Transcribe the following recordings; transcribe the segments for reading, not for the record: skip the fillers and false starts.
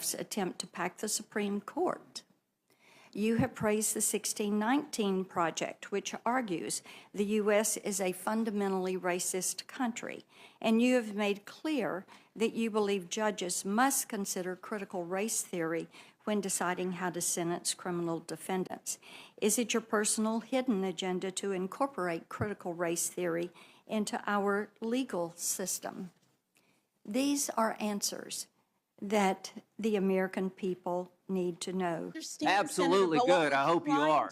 left's attempt to pack the Supreme Court. You have praised the 1619 Project, which argues the U.S. is a fundamentally racist country, and you have made clear that you believe judges must consider critical race theory when deciding how to sentence criminal defendants. Is it your personal hidden agenda to incorporate critical race theory into our legal system? These are answers that the American people need to know. Absolutely good. I hope you are.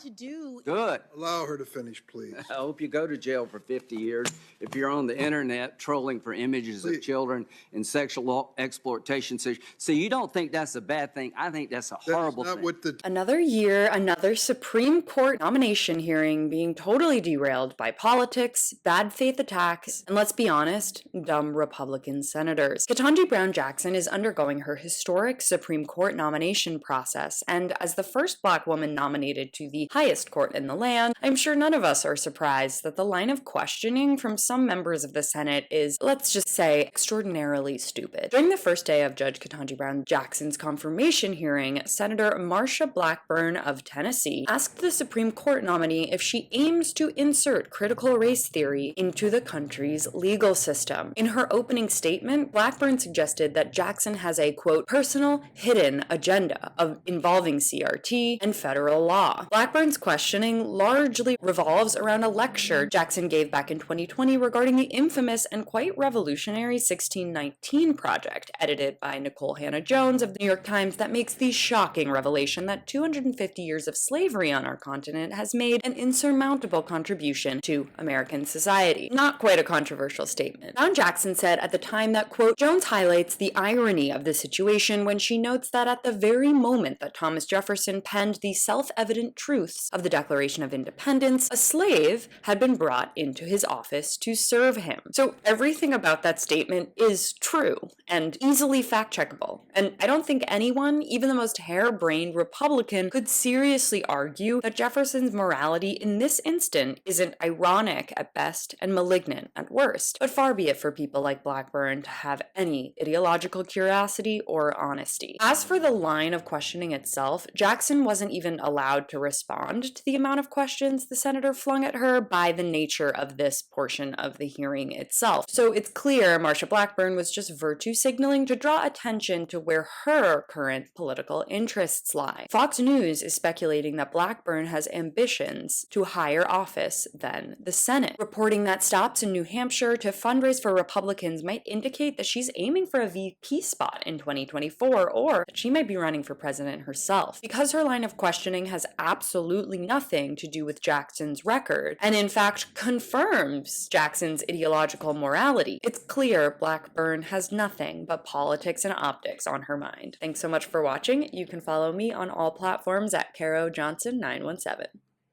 Good. Allow her to finish, please. I hope you go to jail for 50 years if you're on the internet trolling for images of children in sexual exploitation. See, you don't think that's a bad thing. I think that's a horrible thing. Another year, another Supreme Court nomination hearing being totally derailed by politics, bad faith attacks, and let's be honest, dumb Republican senators. Ketanji Brown Jackson is undergoing her historic Supreme Court nomination process, and as the first Black woman nominated to the highest court in the land, I'm sure none of us are surprised that the line of questioning from some members of the Senate is, let's just say, extraordinarily stupid. During the first day of Judge Ketanji Brown Jackson's confirmation hearing, Senator Marsha Blackburn of Tennessee asked the Supreme Court nominee if she aims to insert critical race theory into the country's legal system. In her opening statement, Blackburn suggested that Jackson has a, quote, personal hidden agenda involving CRT and federal law. Blackburn's questioning largely revolves around a lecture Jackson gave back in 2020 regarding the infamous and quite revolutionary 1619 Project, edited by Nicole Hannah-Jones of the New York Times, that makes the shocking revelation that 250 years of slavery on our continent has made an insurmountable contribution to American society. Not quite a controversial statement. Brown Jackson said at the time that, quote, Jones highlights the irony of the situation when she notes that at the very moment that Thomas Jefferson penned the self-evident truths of the Declaration of Independence, a slave had been brought into his office to serve him. So everything about that statement is true and easily fact-checkable. And I don't think anyone, even the most harebrained Republican, could seriously argue that Jefferson's morality in this instant isn't ironic at best and malignant at worst. But far be it for people like Blackburn to have any ideological curiosity or honesty. As for the line of questioning itself, Jackson wasn't even allowed to respond to the amount of questions the senator flung at her by the nature of this portion of the hearing itself. So it's clear Marsha Blackburn was just virtue signaling to draw attention to where her current political interests lie. Fox News is speculating that Blackburn has ambitions to higher office than the Senate, reporting that stops in New Hampshire to fundraise for Republicans might indicate that she's aiming for a VP spot in 2024, or that she might be running for president herself. Because her line of questioning has absolutely nothing to do with Jackson's record, and in fact confirms Jackson's ideological morality, it's clear Blackburn has nothing but politics and optics on her mind. Thanks so much for watching. You can follow me on all platforms at Caro Johnson 917.